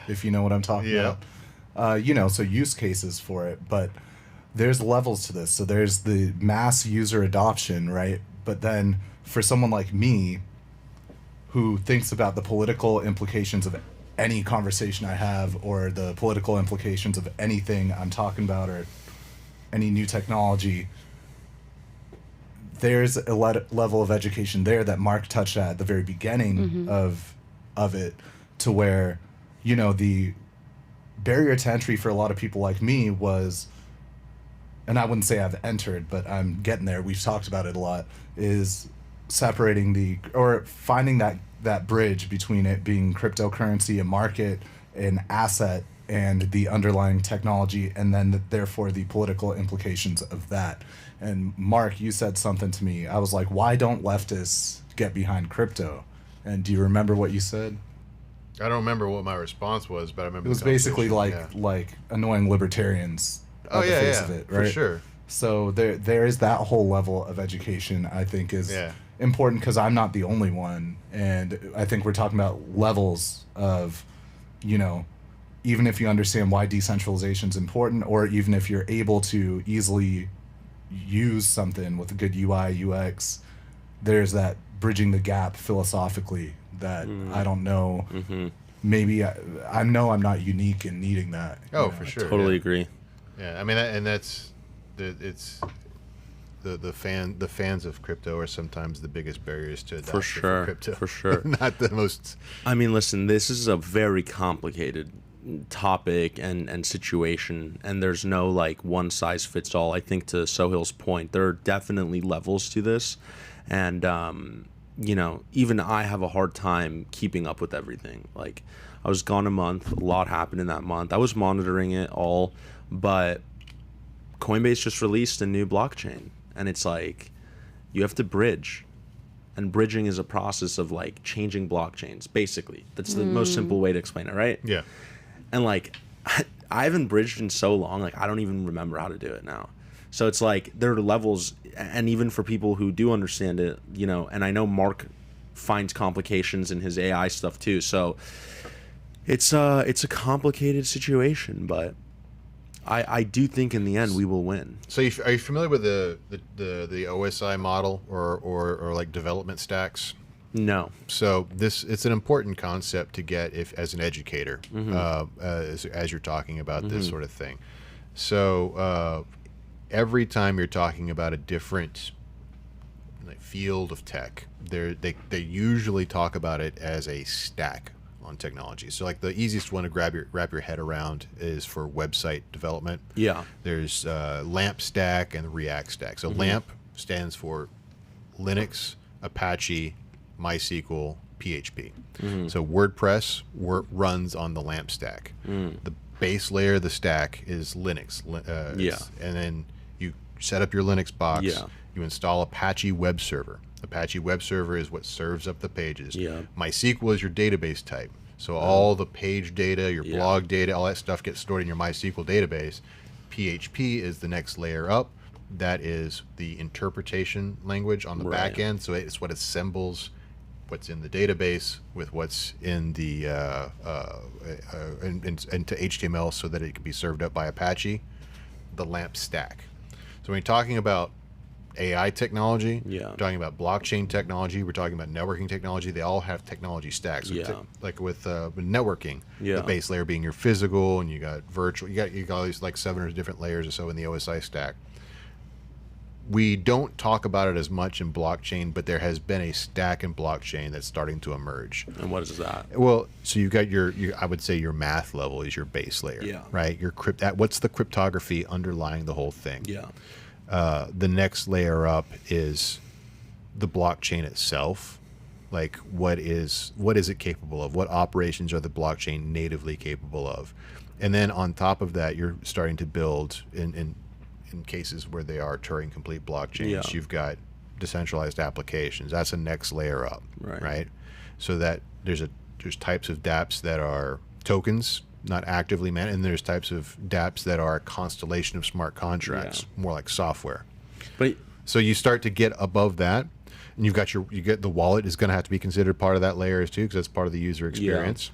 if you know what I'm talking about. You know, so use cases for it, but there's levels to this. So there's the mass user adoption, right? But then for someone like me who thinks about the political implications of any conversation I have, or the political implications of anything I'm talking about, or any new technology, there's a level of education there that Mark touched at the very beginning of it, to where, you know, the barrier to entry for a lot of people like me was, and I wouldn't say I've entered, but I'm getting there, we've talked about it a lot, is separating or finding that bridge between it being cryptocurrency, a market, an asset, and the underlying technology, and then therefore the political implications of that. And Mark, you said something to me. I was like, why don't leftists get behind crypto? And do you remember what you said? I don't remember what my response was, but I remember it was basically like annoying libertarians. Of it, right? For sure. So there is that whole level of education, I think, is important, because I'm not the only one, and I think we're talking about levels of, you know, even if you understand why decentralization is important, or even if you're able to easily use something with a good UI, UX, there's that bridging the gap philosophically that I don't know. Maybe I know I'm not unique in needing that. Oh, for sure. Totally agree. Yeah, I mean, and that's it's the fans of crypto are sometimes the biggest barriers to adoption for crypto. For sure. Not the most. I mean, listen, this is a very complicated topic and situation, and there's no like one size fits all. I think to Sohail's point, there are definitely levels to this, and you know, even I have a hard time keeping up with everything. Like, I was gone a month. A lot happened in that month. I was monitoring it all, but Coinbase just released a new blockchain, and it's like you have to bridge. And bridging is a process of like changing blockchains, basically. That's the most simple way to explain it, right? Yeah. And like I haven't bridged in so long, like I don't even remember how to do it now. So it's like there are levels, and even for people who do understand it, you know, and I know Mark finds complications in his AI stuff too. So it's a complicated situation, but I do think in the end we will win. So are you familiar with the OSI model or like development stacks? No. So it's an important concept to get as an educator, as you're talking about this sort of thing. So every time you're talking about a different field of tech, they usually talk about it as a stack on technology. So like the easiest one to wrap your head around is for website development. Yeah. There's LAMP stack and React stack. So LAMP stands for Linux, Apache, MySQL, PHP. So WordPress runs on the LAMP stack. The base layer of the stack is Linux. And then you set up your Linux box. Yeah. You install Apache Web Server. Apache Web Server is what serves up the pages. Yeah. MySQL is your database type. So all the page data, your blog data, all that stuff gets stored in your MySQL database. PHP is the next layer up. That is the interpretation language on the back end. So it's what assembles what's in the database with what's in the into HTML so that it can be served up by Apache. The LAMP stack. So when you're talking about AI technology, we're talking about blockchain technology, we're talking about networking technology, they all have technology stacks. So like with networking, the base layer being your physical, and you got virtual, you got all these like 700 different layers or so in the OSI stack. We don't talk about it as much in blockchain, but there has been a stack in blockchain that's starting to emerge. And what is that? Well, so you've got your I would say your math level is your base layer, right? Your what's the cryptography underlying the whole thing? The next layer up is the blockchain itself. Like what is it capable of? What operations are the blockchain natively capable of? And then on top of that, you're starting to build in cases where they are Turing complete blockchains, you've got decentralized applications. That's a next layer up, right? So that there's types of dApps that are tokens, not actively managed, and there's types of dApps that are a constellation of smart contracts, more like software. But so you start to get above that, and you get the wallet is going to have to be considered part of that layer too, because that's part of the user experience.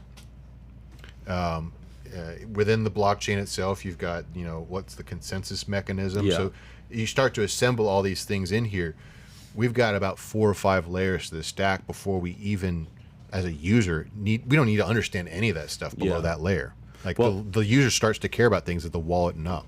Within the blockchain itself, you've got what's the consensus mechanism. So you start to assemble all these things in here. We've got about 4 or 5 layers to the stack before we even, as a user, we don't need to understand any of that stuff below that layer. Like the user starts to care about things at the wallet and up.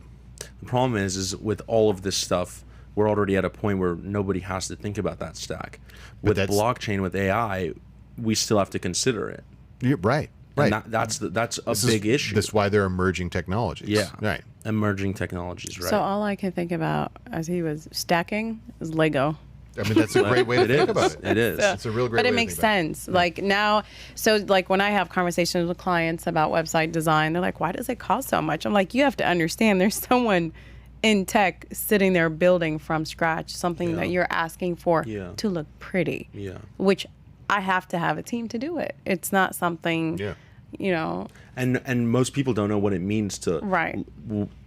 The problem is with all of this stuff, we're already at a point where nobody has to think about that stack. With blockchain, with AI, we still have to consider it. You're right. Right. And that's a big issue. That's why they're emerging technologies. Yeah. Right. Emerging technologies, right. So all I can think about as he was stacking is Lego. I mean, that's a great way to think about it. It is. It's a real great way to think about it. But it makes sense. Like now, so like when I have conversations with clients about website design, they're like, why does it cost so much? I'm like, you have to understand there's someone in tech sitting there building from scratch something that you're asking for to look pretty. Yeah. Which I have to have a team to do it. It's not something, And most people don't know what it means to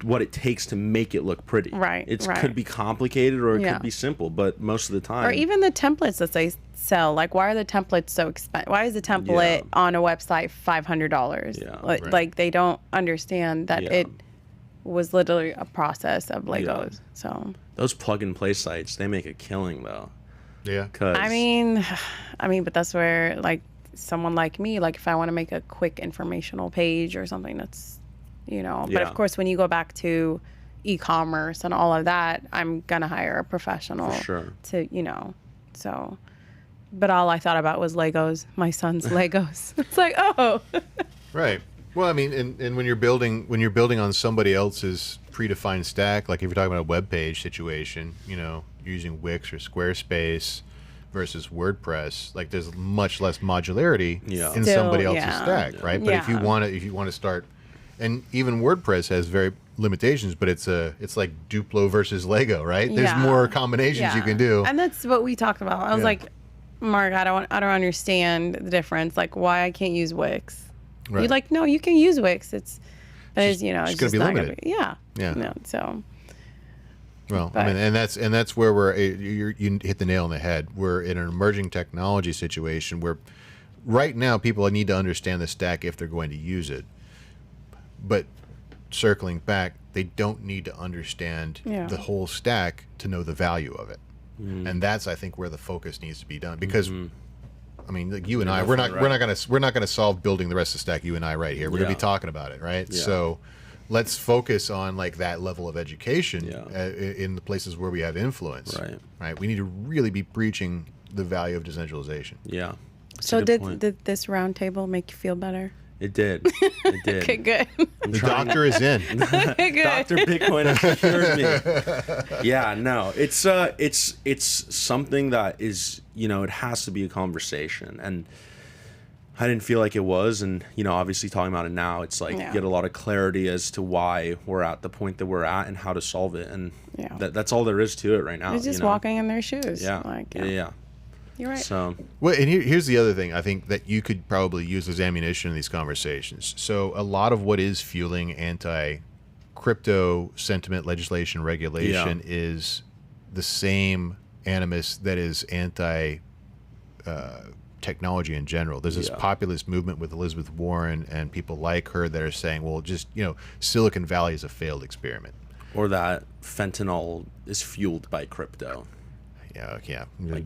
what it takes to make it look pretty. It could be complicated or it could be simple, but most of the time. Or even the templates that they sell. Like, why are the templates so expensive? Why is the template on a website $500? Like they don't understand that it was literally a process of Legos. So those plug-and-play sites, they make a killing though. Yeah. I mean, but that's where like someone like me, like if I want to make a quick informational page or something, that's but of course when you go back to e-commerce and all of that, I'm gonna hire a professional to so, but all I thought about was Legos, my son's Legos. It's like, right. Well, I mean, and when you're building on somebody else's predefined stack, like if you're talking about a web page situation, using Wix or Squarespace versus WordPress, like there's much less modularity Yeah. in Still, somebody else's yeah. stack, right? But if you Yeah. want to start, and even WordPress has very limitations, but it's like Duplo versus Lego, right? There's Yeah. more combinations you can do. And that's what we talked about. I was Yeah. like, Mark, I don't understand the difference. Like, why I can't use Wix? Right. You're like, no, you can use Wix. It's just it's gonna just be not limited. gonna be. Yeah. Yeah. No, so Well, But- I mean, and that's where you hit the nail on the head. We're in an emerging technology situation where right now people need to understand the stack if they're going to use it. But circling back, they don't need to understand Yeah. the whole stack to know the value of it. And that's, I think, where the focus needs to be done. Because I mean, like you and I, we're not gonna solve building the rest of the stack. You and I, right here, we're gonna Yeah. be talking about it, right? Yeah. So let's focus on like that level of education Yeah. in the places where we have influence. Right. Right. We need to really be preaching the value of decentralization. Yeah. That's a so good point. did this roundtable make you feel better? It did. It did. Okay, good. The doctor is in. Okay, good. Dr. Bitcoin has cured me. Yeah, no, it's something that is, it has to be a conversation, and I didn't feel like it was, and obviously talking about it now, it's like Yeah. you get a lot of clarity as to why we're at the point that we're at and how to solve it, and Yeah. that's all there is to it right now. It's just walking in their shoes. Yeah. Like, Yeah. You're right. So Well, and here's the other thing I think that you could probably use as ammunition in these conversations. So a lot of what is fueling anti-crypto sentiment, legislation, regulation is the same animus that is anti-technology in general. There's this Yeah. populist movement with Elizabeth Warren and people like her that are saying, well, just, Silicon Valley is a failed experiment. or that fentanyl is fueled by crypto. Yeah.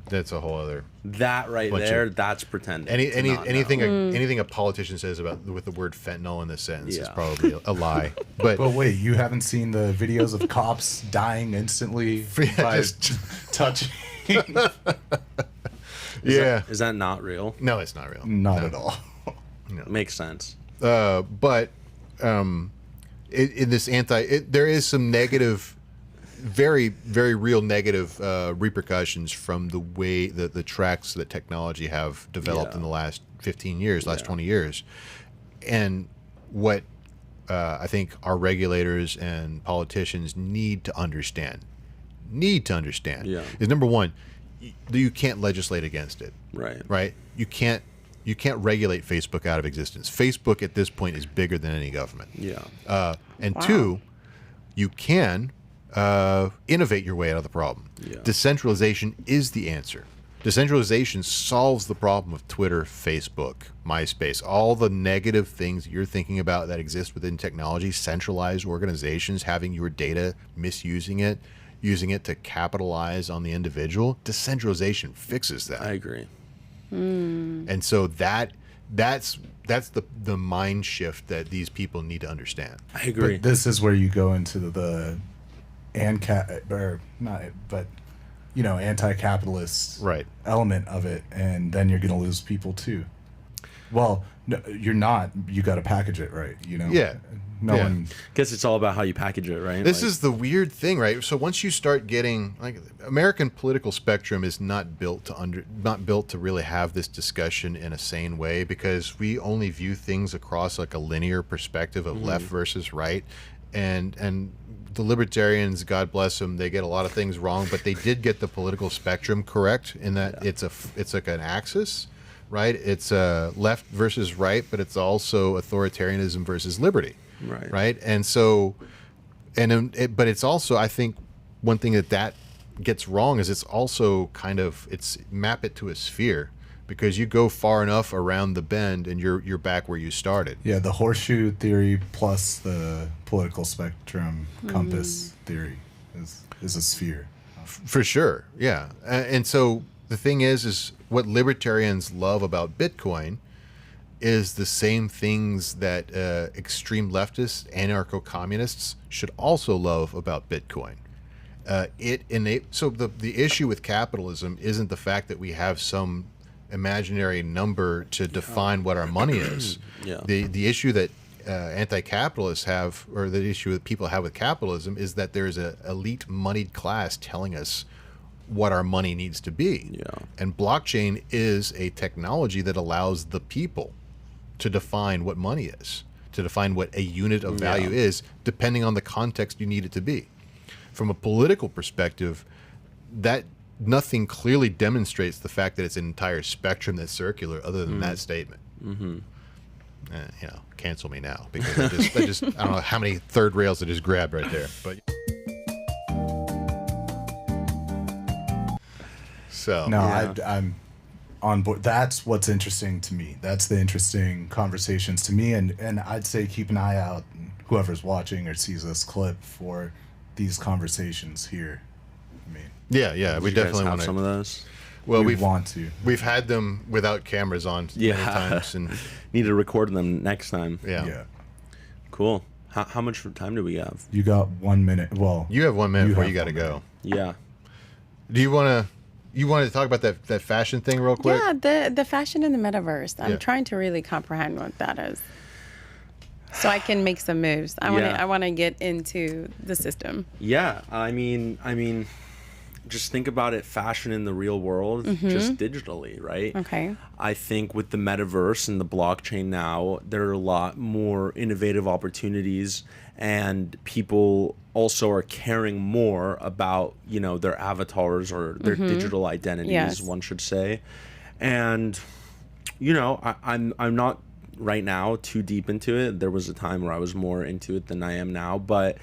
That's a whole other... That right Bunch there, of- that's pretending. anything know. anything a politician says about with the word fentanyl in the sentence is Yeah. probably a lie. But But wait, you haven't seen the videos of cops dying instantly by just- touching? yeah, Is that not real? no, it's not real. Not at all. Makes sense. But in this there is some negative, very very real negative repercussions from the way that the tracks that technology have developed Yeah. in the last 15 years, last Yeah. 20 years, and what I think our regulators and politicians need to understand Yeah. is number one, you can't legislate against it. Right. Right? You can't regulate Facebook out of existence. Facebook at this point is bigger than any government. Yeah. And Wow. two, you can innovate your way out of the problem. Yeah. Decentralization is the answer. Decentralization solves the problem of Twitter, Facebook, MySpace, all the negative things you're thinking about that exist within technology, centralized organizations having your data, misusing it, using it to capitalize on the individual. Decentralization fixes that. I agree. And so that's the mind shift that these people need to understand. I agree. But this is where you go into the anti-capitalist Right. element of it, and then you're going to lose people too. Well, no, you're not. You got to package it right. Yeah. No Yeah. one. Guess it's all about how you package it, right? This Like, is the weird thing, right? So once you start getting like American political spectrum is not built to really have this discussion in a sane way, because we only view things across like a linear perspective of left versus right, and the libertarians, God bless them, they get a lot of things wrong, but they did get the political spectrum correct in that it's like an axis, right? It's left versus right, but it's also authoritarianism versus liberty. Right. Right. And so, but it's also, I think one thing that gets wrong is it's also it's map it to a sphere, because you go far enough around the bend and you're back where you started. Yeah, the horseshoe theory plus the political spectrum compass theory is a sphere. For sure. Yeah. And so the thing is what libertarians love about Bitcoin is the same things that extreme leftists, anarcho-communists should also love about Bitcoin. So the issue with capitalism isn't the fact that we have some imaginary number to define what our money is. Yeah. The issue that anti-capitalists have, or the issue that people have with capitalism, is that there's an elite moneyed class telling us what our money needs to be. Yeah. And blockchain is a technology that allows the people to define what money is, to define what a unit of value is, depending on the context you need it to be. From a political perspective, that nothing clearly demonstrates the fact that it's an entire spectrum that's circular other than that statement. Cancel me now, because I don't know how many third rails I just grabbed right there. But so No, I'm on board. That's what's interesting to me. That's the interesting conversations to me, and I'd say keep an eye out, whoever's watching or sees this clip, for these conversations here. I mean, yeah, we definitely have want some of those. Well, we want to. We've had them without cameras on many times, and need to record them next time. yeah. Cool. How much time do we have? You got 1 minute. Well, You have 1 minute before have you got to 1 go. Yeah. Do you want to? You wanted to talk about that fashion thing real quick? Yeah, the fashion in the metaverse. I'm Yeah. trying to really comprehend what that is, so I can make some moves. I want to get into the system. Yeah. I mean, just think about it. Fashion in the real world, just digitally, right? Okay. I think with the metaverse and the blockchain now, there are a lot more innovative opportunities, and people also are caring more about, their avatars or their digital identities, Yes. one should say. And, I'm not right now too deep into it. There was a time where I was more into it than I am now, but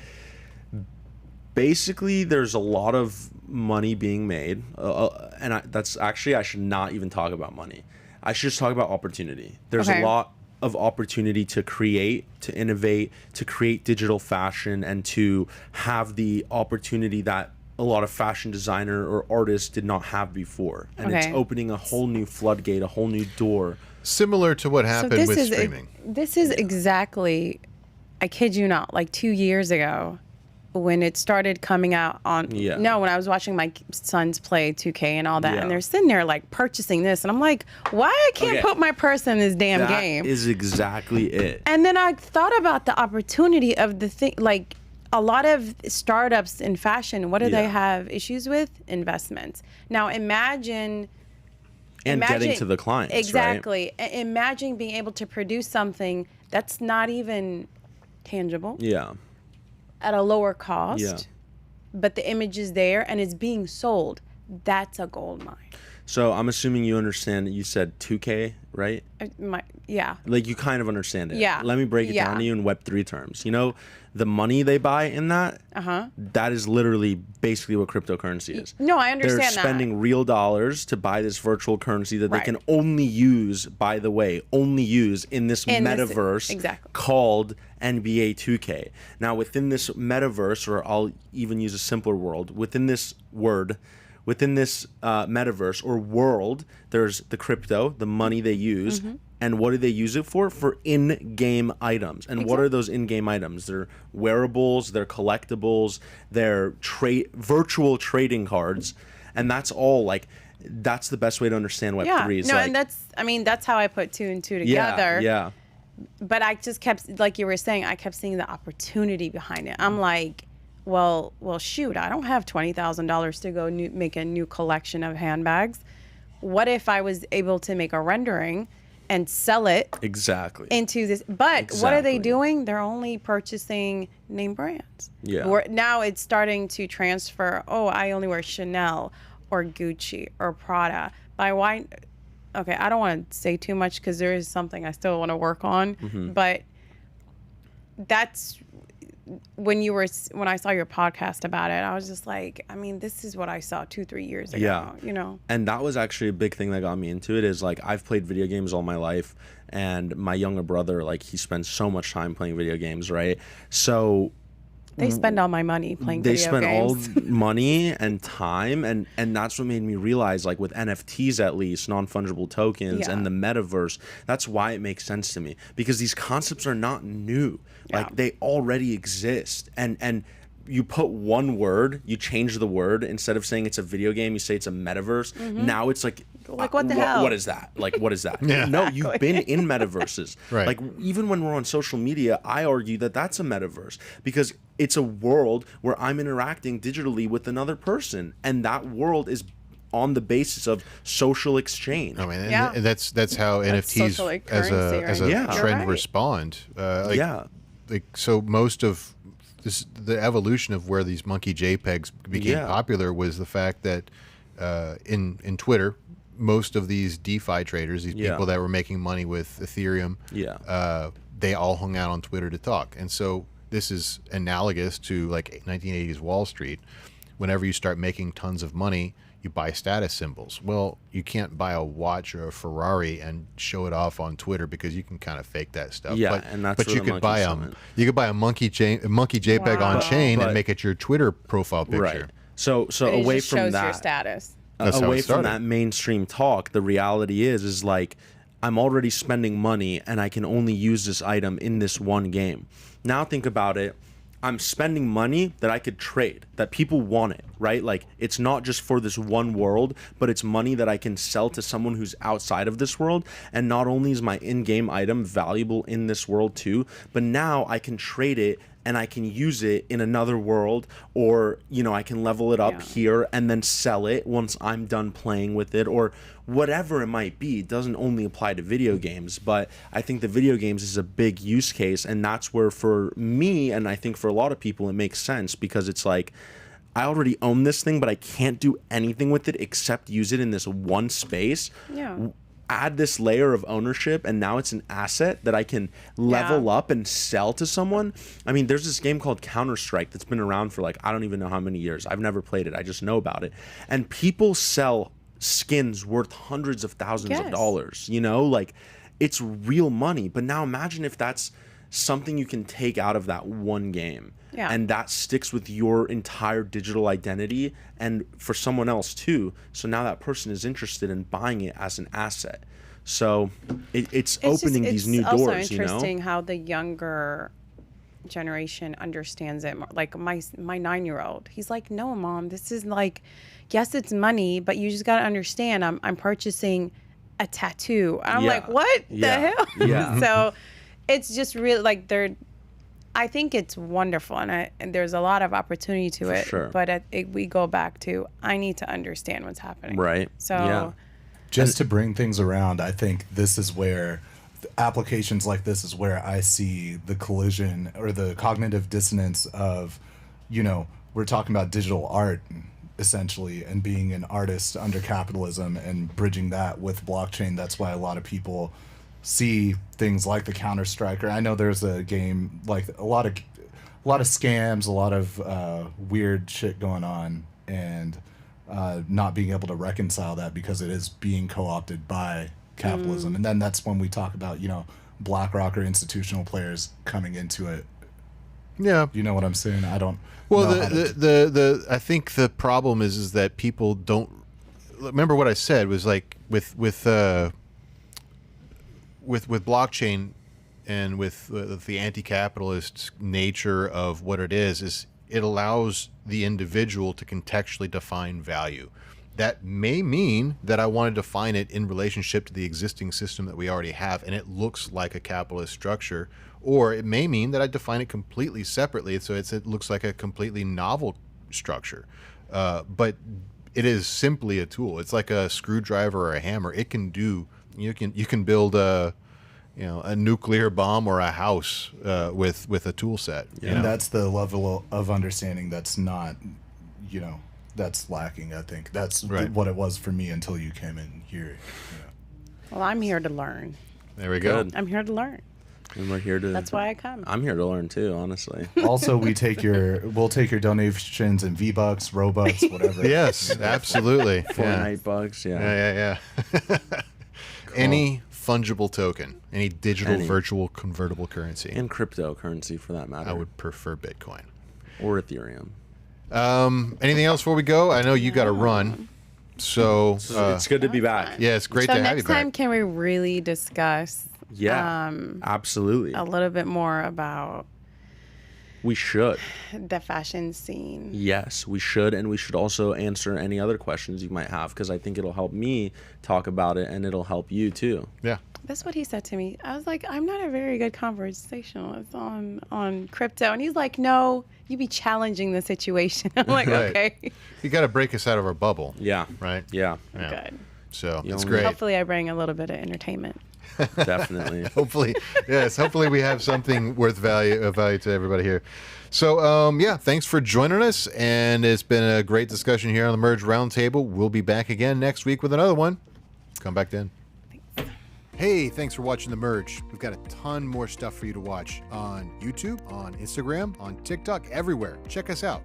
basically there's a lot of money being made, that's actually, I should not even talk about money. I should just talk about opportunity. There's Okay. a lot of opportunity to create, to innovate, to create digital fashion, and to have the opportunity that a lot of fashion designer or artists did not have before. And it's Okay. opening a whole new floodgate, a whole new door. Similar to what happened with streaming. This is exactly, I kid you not, like 2 years ago, when it started coming out on, Yeah. no, when I was watching my sons play 2K and all that, Yeah. and they're sitting there like purchasing this, and I'm like, why I can't Okay. put my purse in this damn That game? is exactly it. And then I thought about the opportunity of the thing, like a lot of startups in fashion, what do they Yeah. have issues with? Investments. Now imagine Getting to the clients, exactly. Imagine being able to produce something that's not even tangible right? Yeah. at a lower cost, Yeah. but the image is there and it's being sold. That's a gold mine. So I'm assuming you understand that you said 2K, right? Yeah. Like you kind of understand it. Yeah. Let me break it Yeah. down to you in Web3 terms. The money they buy in that, that is literally basically what cryptocurrency is. No, I understand They're that. spending real dollars to buy this virtual currency that they Right. can only use, by the way, in this In this- metaverse exactly. called NBA 2K. Now, within this metaverse, or I'll even use a simpler word, within this metaverse or world, there's the crypto, the money they use. And what do they use it for? For in-game items. And what are those in-game items? They're wearables, they're collectibles, they're virtual trading cards. And that's all, that's the best way to understand Web3. Yeah. Is No, and that's how I put two and two together. Yeah. But I just kept, like you were saying, I kept seeing the opportunity behind it. I'm like, well, shoot, I don't have $20,000 to go make a new collection of handbags. What if I was able to make a rendering and sell it Exactly. into this? But what are they Exactly. doing? They're only purchasing name brands. Yeah. Now it's starting to transfer. Oh, I only wear Chanel or Gucci or Prada. By why? Okay, I don't want to say too much because there is something I still want to work on. But that's when I saw your podcast about it, I was just like, I mean, this is what I saw 2-3 years ago. Yeah. And that was actually a big thing that got me into it. Is I've played video games all my life, and my younger brother, he spends so much time playing video games, right? So They spend all my money playing they video spend games. all money and time, and that's what made me realize, with NFTs, at least non-fungible tokens, Yeah. and the metaverse, that's why it makes sense to me, because these concepts are not new. Yeah. They already exist, and you put one word, you change the word. Instead of saying it's a video game, you say it's a metaverse. Now it's like what the hell? What is that? Like, what is that? Yeah. No, you've been in metaverses. Right. Like, even when we're on social media, I argue that that's a metaverse because it's a world where I'm interacting digitally with another person, and that world is on the basis of social exchange. I mean, and Yeah. that's how That's NFTs social, like, as a currency, right? trend You're right. respond. Yeah. Like, so most of this, the evolution of where these monkey JPEGs became Yeah. popular was the fact that in Twitter, most of these DeFi traders, these Yeah. people that were making money with Ethereum, Yeah. they all hung out on Twitter to talk. And so this is analogous to like 1980s Wall Street. Whenever you start making tons of money, you buy status symbols. Well, you can't buy a watch or a Ferrari and show it off on Twitter because you can kind of fake that stuff. Yeah, but, and that's but where you the could buy monkeys come in. you could buy a monkey JPEG on Wow. chain But- and make it your Twitter profile picture. Right. So But it away just from shows that, your status. That's how it away from started. that mainstream talk, the reality is like I'm already spending money and I can only use this item in this one game. Now think about it. I'm spending money that I could trade, that people want it, right? Like, it's not just for this one world, but it's money that I can sell to someone who's outside of this world. And not only is my in-game item valuable in this world too, but now I can trade it and I can use it in another world, or, you know, I can level it up Yeah. here and then sell it once I'm done playing with it, or whatever it might be. It doesn't only apply to video games, but I think the video games is a big use case, and that's where for me, and I think for a lot of people, it makes sense because it's like, I already own this thing, but I can't do anything with it except use it in this one space. Yeah. Add this layer of ownership, and now it's an asset that I can level up and sell to someone. I mean, there's this game called Counter-Strike that's been around for like, I don't even know how many years. I've never played it. I just know about it. And people sell skins worth hundreds of thousands of Yes. dollars, you know? Like, it's real money. But now imagine if that's something you can take out of that one game. Yeah. And that sticks with your entire digital identity and for someone else too. So now that person is interested in buying it as an asset. So it's opening these new doors, It's you also know? interesting how the younger generation understands it more. Like my 9-year-old, he's like, no, Mom, this is like, yes, it's money, but you just got to understand I'm purchasing a tattoo. I'm Yeah. like, what the Yeah. hell? Yeah. So it's just really like I think it's wonderful, and there's a lot of opportunity to it. sure. But we go back to I need to understand what's happening. Right. So Yeah. Just to bring things around, I think this is where applications like this is where I see the collision or the cognitive dissonance of, you know, we're talking about digital art essentially and being an artist under capitalism and bridging that with blockchain. That's why a lot of people see things like the Counter-Strike. I know there's a game like a lot of scams, a lot of weird shit going on, and not being able to reconcile that because it is being co-opted by capitalism. And then that's when we talk about, you know, BlackRock or institutional players coming into it. Yeah. You know what I'm saying? I don't. Well, know how to- the I think the problem is that people don't remember what I said was like with blockchain and with the anti-capitalist nature of what it is it allows the individual to contextually define value. That may mean that I want to define it in relationship to the existing system that we already have, and it looks like a capitalist structure. Or it may mean that I define it completely separately, so it looks like a completely novel structure. But it is simply a tool. It's like a screwdriver or a hammer. It can do. You can build a nuclear bomb or a house with a tool set. you know? And that's the level of understanding that's not, you know, that's lacking. I think that's Right. what it was for me until you came in here. You know. well, I'm here to learn. There we go. Good. I'm here to learn. And we're here to. That's why I come. I'm here to learn too, honestly. Also, we'll take your donations in V-Bucks, Robux, whatever. Yes, absolutely. Fortnite bugs, yeah. Yeah. Any fungible token, any digital Any. virtual convertible currency. And cryptocurrency for that matter. I would prefer Bitcoin. Or Ethereum. Anything else before we go? I know you got to run, so It's good to be back. yeah, it's great so to have you next time, back. can we really discuss Yeah. Absolutely. a little bit more about We should. The fashion scene. Yes, we should, and we should also answer any other questions you might have, because I think it'll help me talk about it, and it'll help you too. Yeah. That's what he said to me. I was like, I'm not a very good conversationalist on crypto. And he's like, no, you be challenging the situation. I'm like, Right. okay. You got to break us out of our bubble. Yeah. Right? Yeah. Good. So it's only- great. Hopefully I bring a little bit of entertainment. Definitely. Hopefully, yes. Hopefully, we have something worth value to everybody here. So, yeah, thanks for joining us, and it's been a great discussion here on the Merge Roundtable. We'll be back again next week with another one. Come back then. Hey, thanks for watching The Merge. We've got a ton more stuff for you to watch on YouTube, on Instagram, on TikTok, everywhere. Check us out.